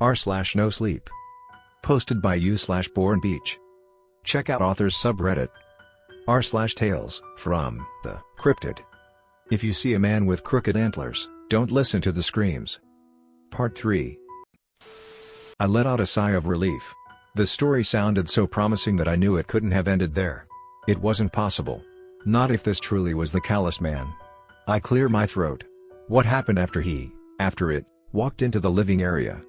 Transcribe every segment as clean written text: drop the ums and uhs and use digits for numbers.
r/nosleep. Posted by u/bornbeach. Check out author's subreddit r/tales from the cryptid. If you see a man with crooked antlers, don't listen to the screams. Part 3. I let out a sigh of relief. The story sounded so promising that I knew it couldn't have ended there. It wasn't possible. Not if this truly was the Callous Man. I clear my throat. What happened after it, walked into the living area?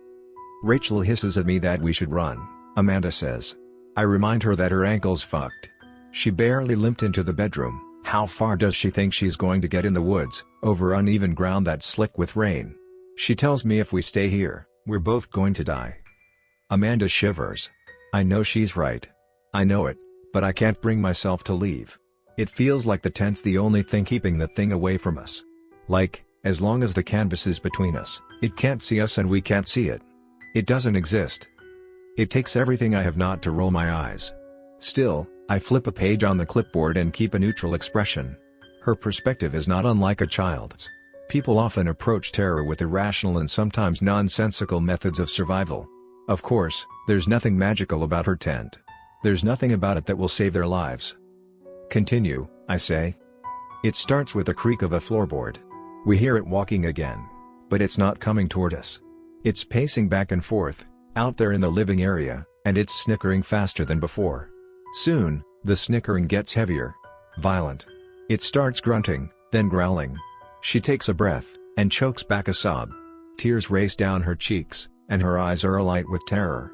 Rachel hisses at me that we should run, Amanda says. I remind her that her ankle's fucked. She barely limped into the bedroom. How far does she think she's going to get in the woods, over uneven ground that's slick with rain? She tells me if we stay here, we're both going to die. Amanda shivers. I know she's right. I know it, but I can't bring myself to leave. It feels like the tent's the only thing keeping the thing away from us. Like, as long as the canvas is between us, it can't see us and we can't see it. It doesn't exist. It takes everything I have not to roll my eyes. Still, I flip a page on the clipboard and keep a neutral expression. Her perspective is not unlike a child's. People often approach terror with irrational and sometimes nonsensical methods of survival. Of course, there's nothing magical about her tent. There's nothing about it that will save their lives. Continue, I say. It starts with the creak of a floorboard. We hear it walking again. But it's not coming toward us. It's pacing back and forth, out there in the living area, and it's snickering faster than before. Soon, the snickering gets heavier. Violent. It starts grunting, then growling. She takes a breath, and chokes back a sob. Tears race down her cheeks, and her eyes are alight with terror.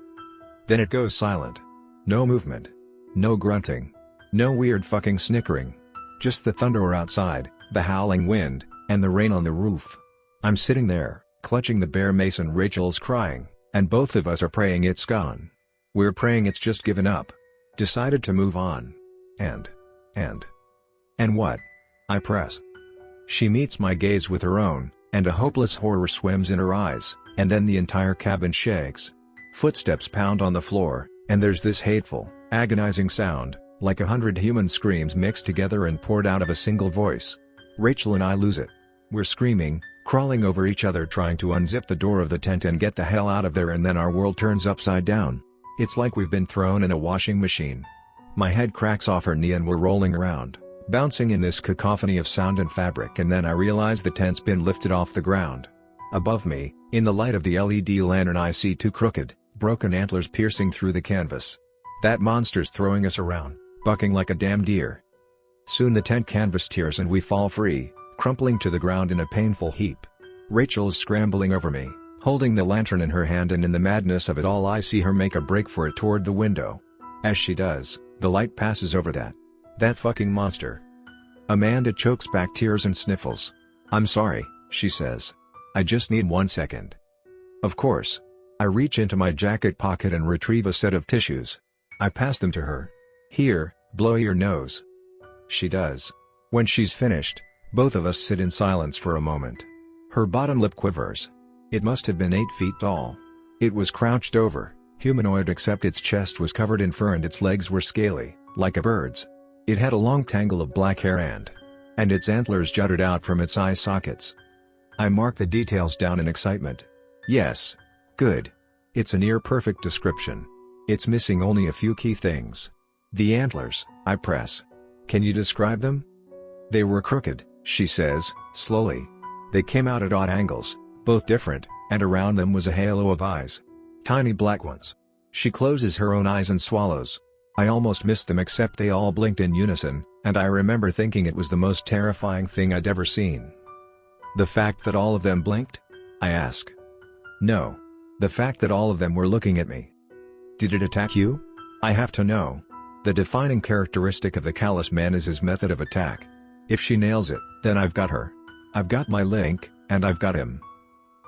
Then it goes silent. No movement. No grunting. No weird fucking snickering. Just the thunder outside, the howling wind, and the rain on the roof. I'm sitting there, clutching the bare mason. Rachel's crying, and both of us are praying it's gone. We're praying it's just given up. Decided to move on. And what? I press. She meets my gaze with her own, and a hopeless horror swims in her eyes, and then the entire cabin shakes. Footsteps pound on the floor, and there's this hateful, agonizing sound, like 100 human screams mixed together and poured out of a single voice. Rachel and I lose it. We're screaming, crawling over each other trying to unzip the door of the tent and get the hell out of there, and then our world turns upside down. It's like we've been thrown in a washing machine. My head cracks off her knee and we're rolling around, bouncing in this cacophony of sound and fabric, and then I realize the tent's been lifted off the ground. Above me, in the light of the LED lantern, I see two crooked, broken antlers piercing through the canvas. That monster's throwing us around, bucking like a damn deer. Soon the tent canvas tears and we fall free, crumpling to the ground in a painful heap. Rachel's scrambling over me, holding the lantern in her hand, and in the madness of it all I see her make a break for it toward the window. As she does, the light passes over that fucking monster. Amanda chokes back tears and sniffles. I'm sorry, she says. I just need 1 second. Of course. I reach into my jacket pocket and retrieve a set of tissues. I pass them to her. Here, blow your nose. She does. When she's finished, both of us sit in silence for a moment. Her bottom lip quivers. It must have been 8 feet tall. It was crouched over, humanoid except its chest was covered in fur and its legs were scaly, like a bird's. It had a long tangle of black hair and its antlers jutted out from its eye sockets. I mark the details down in excitement. Yes. Good. It's a near-perfect description. It's missing only a few key things. The antlers, I press. Can you describe them? They were crooked, she says, slowly. They came out at odd angles, both different, and around them was a halo of eyes. Tiny black ones. She closes her own eyes and swallows. I almost missed them except they all blinked in unison, and I remember thinking it was the most terrifying thing I'd ever seen. The fact that all of them blinked? I ask. No. The fact that all of them were looking at me. Did it attack you? I have to know. The defining characteristic of the Callous Man is his method of attack. If she nails it, then I've got her. I've got my link, and I've got him.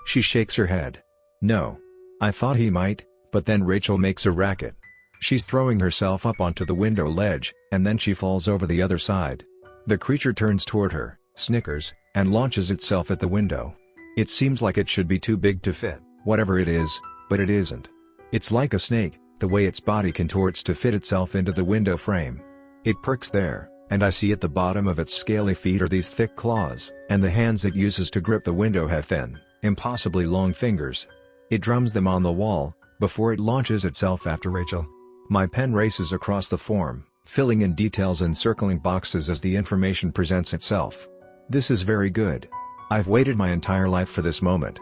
She shakes her head. No. I thought he might, but then Rachel makes a racket. She's throwing herself up onto the window ledge, and then she falls over the other side. The creature turns toward her, snickers, and launches itself at the window. It seems like it should be too big to fit, whatever it is, but it isn't. It's like a snake, the way its body contorts to fit itself into the window frame. It perks there, and I see at the bottom of its scaly feet are these thick claws, and the hands it uses to grip the window have thin, impossibly long fingers. It drums them on the wall, before it launches itself after Rachel. My pen races across the form, filling in details and circling boxes as the information presents itself. This is very good. I've waited my entire life for this moment.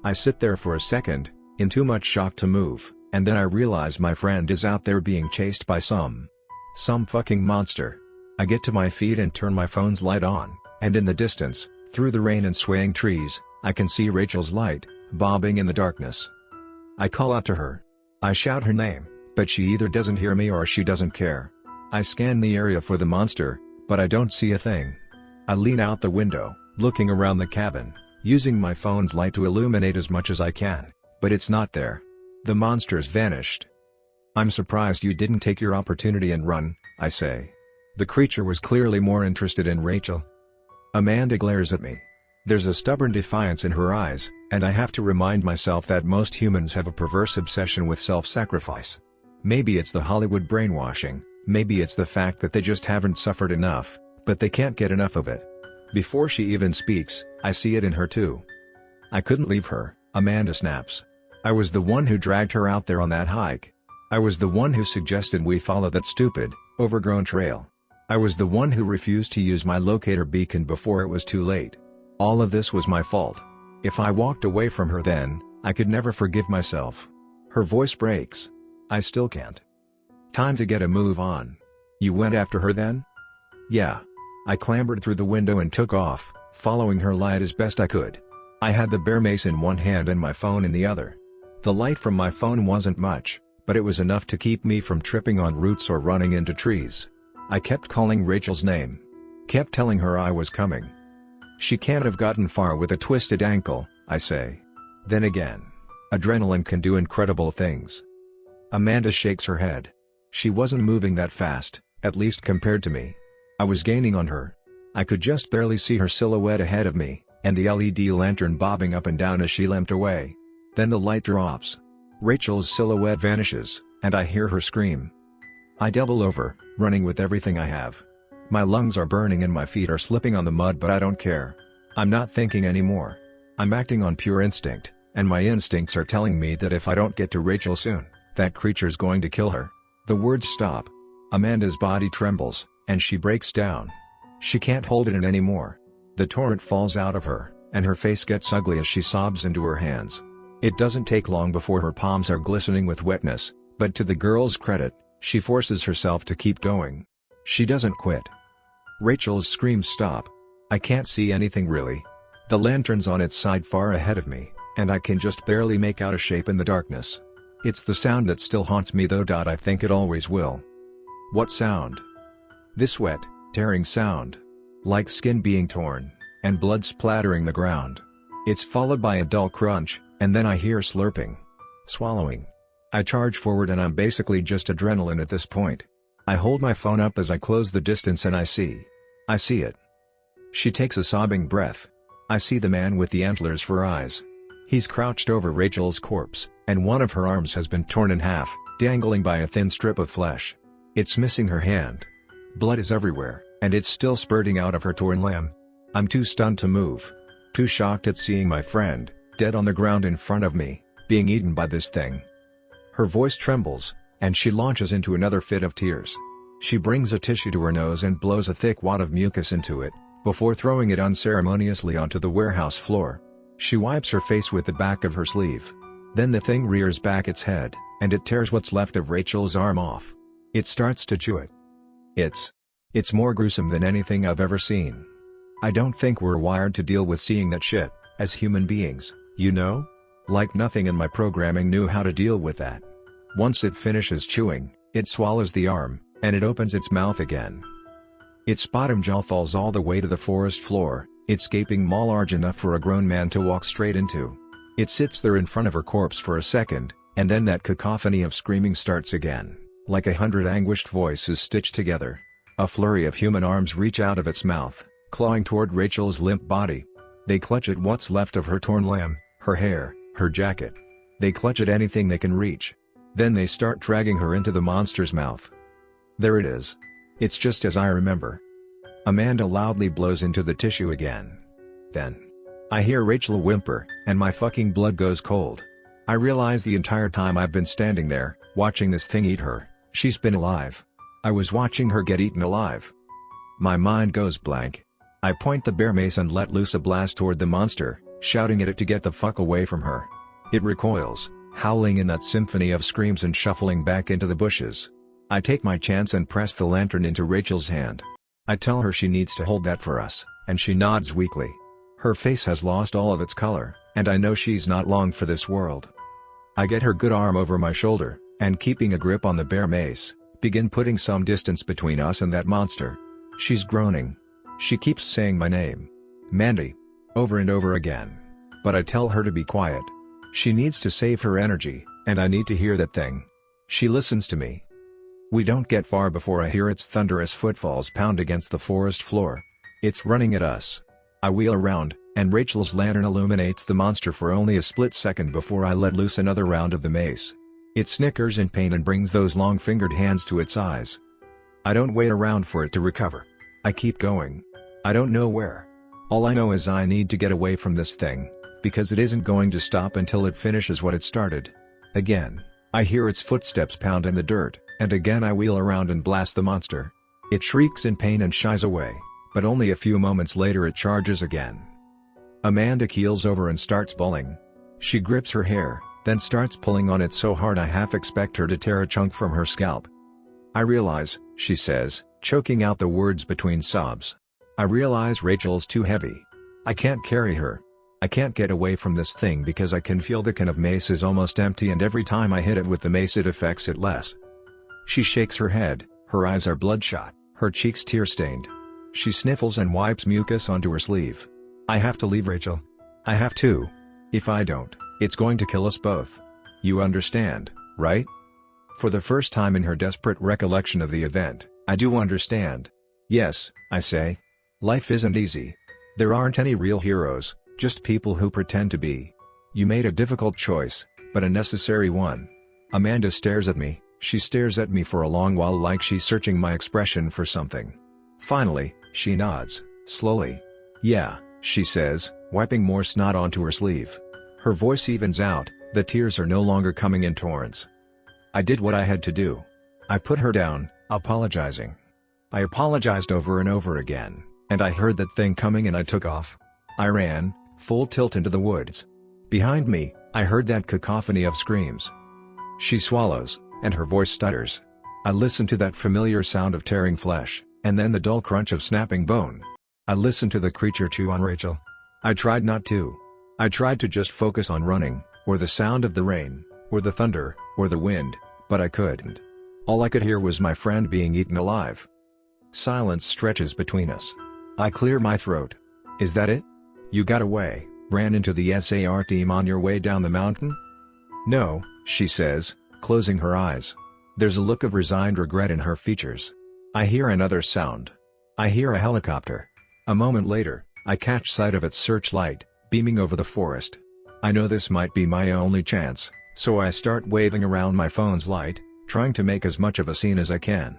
I sit there for a second, in too much shock to move, and then I realize my friend is out there being chased by some fucking monster. I get to my feet and turn my phone's light on, and in the distance, through the rain and swaying trees, I can see Rachel's light, bobbing in the darkness. I call out to her. I shout her name, but she either doesn't hear me or she doesn't care. I scan the area for the monster, but I don't see a thing. I lean out the window, looking around the cabin, using my phone's light to illuminate as much as I can, but it's not there. The monster's vanished. I'm surprised you didn't take your opportunity and run, I say. The creature was clearly more interested in Rachel. Amanda glares at me. There's a stubborn defiance in her eyes, and I have to remind myself that most humans have a perverse obsession with self-sacrifice. Maybe it's the Hollywood brainwashing, maybe it's the fact that they just haven't suffered enough, but they can't get enough of it. Before she even speaks, I see it in her too. I couldn't leave her, Amanda snaps. I was the one who dragged her out there on that hike. I was the one who suggested we follow that stupid, overgrown trail. I was the one who refused to use my locator beacon before it was too late. All of this was my fault. If I walked away from her then, I could never forgive myself. Her voice breaks. I still can't. Time to get a move on. You went after her then? Yeah. I clambered through the window and took off, following her light as best I could. I had the bear mace in one hand and my phone in the other. The light from my phone wasn't much, but it was enough to keep me from tripping on roots or running into trees. I kept calling Rachel's name. Kept telling her I was coming. She can't have gotten far with a twisted ankle, I say. Then again, adrenaline can do incredible things. Amanda shakes her head. She wasn't moving that fast, at least compared to me. I was gaining on her. I could just barely see her silhouette ahead of me, and the LED lantern bobbing up and down as she limped away. Then the light drops. Rachel's silhouette vanishes, and I hear her scream. I double over, running with everything I have. My lungs are burning and my feet are slipping on the mud, but I don't care. I'm not thinking anymore. I'm acting on pure instinct, and my instincts are telling me that if I don't get to Rachel soon, that creature's going to kill her. The words stop. Amanda's body trembles, and she breaks down. She can't hold it in anymore. The torrent falls out of her, and her face gets ugly as she sobs into her hands. It doesn't take long before her palms are glistening with wetness, but to the girl's credit, she forces herself to keep going. She doesn't quit. Rachel's screams stop. I can't see anything really. The lantern's on its side far ahead of me, and I can just barely make out a shape in the darkness. It's the sound that still haunts me though. I think it always will. What sound? This wet, tearing sound. Like skin being torn, and blood splattering the ground. It's followed by a dull crunch, and then I hear slurping. Swallowing. I charge forward and I'm basically just adrenaline at this point. I hold my phone up as I close the distance and I see it. She takes a sobbing breath. I see the man with the antlers for eyes. He's crouched over Rachel's corpse, and one of her arms has been torn in half, dangling by a thin strip of flesh. It's missing her hand. Blood is everywhere, and it's still spurting out of her torn limb. I'm too stunned to move. Too shocked at seeing my friend, dead on the ground in front of me, being eaten by this thing. Her voice trembles, and she launches into another fit of tears. She brings a tissue to her nose and blows a thick wad of mucus into it, before throwing it unceremoniously onto the warehouse floor. She wipes her face with the back of her sleeve. Then the thing rears back its head, and it tears what's left of Rachel's arm off. It starts to chew it. It's more gruesome than anything I've ever seen. I don't think we're wired to deal with seeing that shit, as human beings, you know? Like nothing in my programming knew how to deal with that. Once it finishes chewing, it swallows the arm, and it opens its mouth again. Its bottom jaw falls all the way to the forest floor, its gaping maw large enough for a grown man to walk straight into. It sits there in front of her corpse for a second, and then that cacophony of screaming starts again, like 100 anguished voices stitched together. A flurry of human arms reach out of its mouth, clawing toward Rachel's limp body. They clutch at what's left of her torn limb, her hair, her jacket. They clutch at anything they can reach. Then they start dragging her into the monster's mouth. There it is. It's just as I remember. Amanda loudly blows into the tissue again. Then I hear Rachel whimper, and my fucking blood goes cold. I realize the entire time I've been standing there, watching this thing eat her, she's been alive. I was watching her get eaten alive. My mind goes blank. I point the bear mace and let loose a blast toward the monster, shouting at it to get the fuck away from her. It recoils, howling in that symphony of screams and shuffling back into the bushes. I take my chance and press the lantern into Rachel's hand. I tell her she needs to hold that for us, and she nods weakly. Her face has lost all of its color, and I know she's not long for this world. I get her good arm over my shoulder, and keeping a grip on the bear mace, begin putting some distance between us and that monster. She's groaning. She keeps saying my name, Mandy, over and over again. But I tell her to be quiet. She needs to save her energy, and I need to hear that thing. She listens to me. We don't get far before I hear its thunderous footfalls pound against the forest floor. It's running at us. I wheel around, and Rachel's lantern illuminates the monster for only a split second before I let loose another round of the mace. It snickers in pain and brings those long-fingered hands to its eyes. I don't wait around for it to recover. I keep going. I don't know where. All I know is I need to get away from this thing, because it isn't going to stop until it finishes what it started. Again, I hear its footsteps pound in the dirt, and again I wheel around and blast the monster. It shrieks in pain and shies away, but only a few moments later it charges again. Amanda keels over and starts bawling. She grips her hair, then starts pulling on it so hard I half expect her to tear a chunk from her scalp. I realize, she says, choking out the words between sobs. I realize Rachel's too heavy. I can't carry her. I can't get away from this thing because I can feel the can of mace is almost empty and every time I hit it with the mace it affects it less. She shakes her head, her eyes are bloodshot, her cheeks tear-stained. She sniffles and wipes mucus onto her sleeve. I have to leave Rachel. I have to. If I don't, it's going to kill us both. You understand, right? For the first time in her desperate recollection of the event, I do understand. Yes, I say. Life isn't easy. There aren't any real heroes, just people who pretend to be. You made a difficult choice, but a necessary one. Amanda stares at me, she stares at me for a long while like she's searching my expression for something. Finally, she nods, slowly. Yeah, she says, wiping more snot onto her sleeve. Her voice evens out, the tears are no longer coming in torrents. I did what I had to do. I put her down, apologizing. I apologized over and over again, and I heard that thing coming and I took off. I ran, full tilt into the woods. Behind me, I heard that cacophony of screams. She swallows, and her voice stutters. I listen to that familiar sound of tearing flesh, and then the dull crunch of snapping bone. I listen to the creature chew on Rachel. I tried not to. I tried to just focus on running, or the sound of the rain, or the thunder, or the wind, but I couldn't. All I could hear was my friend being eaten alive. Silence stretches between us. I clear my throat. Is that it? You got away, ran into the SAR team on your way down the mountain? No, she says, closing her eyes. There's a look of resigned regret in her features. I hear another sound. I hear a helicopter. A moment later, I catch sight of its searchlight, beaming over the forest. I know this might be my only chance, so I start waving around my phone's light, trying to make as much of a scene as I can.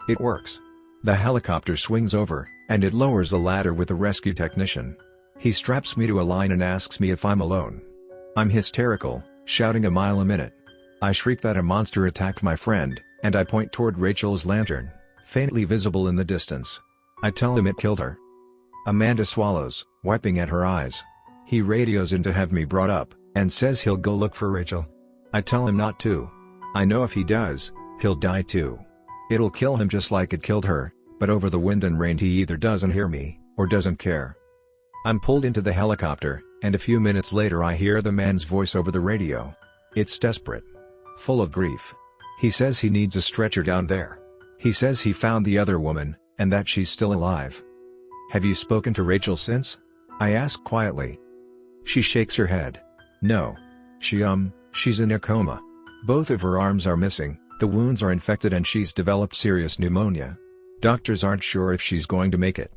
It works. The helicopter swings over, and it lowers a ladder with a rescue technician. He straps me to a line and asks me if I'm alone. I'm hysterical, shouting a mile a minute. I shriek that a monster attacked my friend, and I point toward Rachel's lantern, faintly visible in the distance. I tell him it killed her. Amanda swallows, wiping at her eyes. He radios in to have me brought up, and says he'll go look for Rachel. I tell him not to. I know if he does, he'll die too. It'll kill him just like it killed her, but over the wind and rain he either doesn't hear me, or doesn't care. I'm pulled into the helicopter, and a few minutes later I hear the man's voice over the radio. It's desperate. Full of grief. He says he needs a stretcher down there. He says he found the other woman, and that she's still alive. Have you spoken to Rachel since? I ask quietly. She shakes her head. No. She's in a coma. Both of her arms are missing, the wounds are infected and she's developed serious pneumonia. Doctors aren't sure if she's going to make it.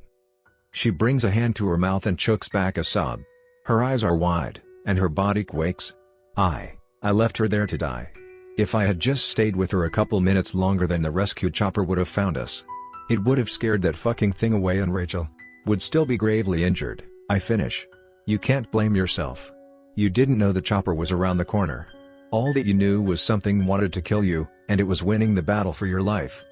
She brings a hand to her mouth and chokes back a sob. Her eyes are wide, and her body quakes. I left her there to die. If I had just stayed with her a couple minutes longer then the rescue chopper would have found us. It would have scared that fucking thing away and Rachel would still be gravely injured. I finish. You can't blame yourself. You didn't know the chopper was around the corner. All that you knew was something wanted to kill you, and it was winning the battle for your life."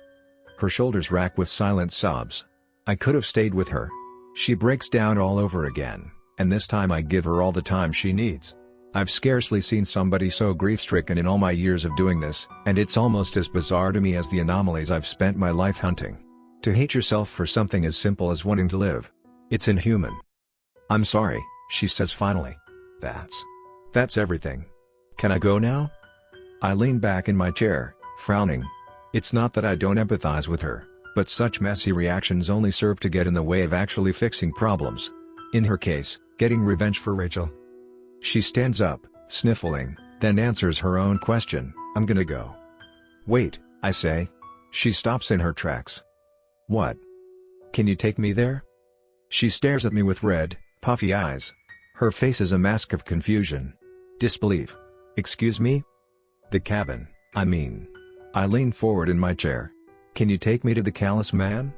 Her shoulders rack with silent sobs. I could have stayed with her. She breaks down all over again, and this time I give her all the time she needs. I've scarcely seen somebody so grief-stricken in all my years of doing this, and it's almost as bizarre to me as the anomalies I've spent my life hunting. To hate yourself for something as simple as wanting to live. It's inhuman. "I'm sorry," she says finally. That's everything. Can I go now?" I lean back in my chair, frowning. It's not that I don't empathize with her, but such messy reactions only serve to get in the way of actually fixing problems. In her case, getting revenge for Rachel. She stands up, sniffling, then answers her own question, "I'm gonna go." "Wait," I say. She stops in her tracks. "What? Can you take me there?" She stares at me with red, puffy eyes. Her face is a mask of confusion. Disbelief. "Excuse me?" "The cabin, I mean." I lean forward in my chair. "Can you take me to the Callous Man?"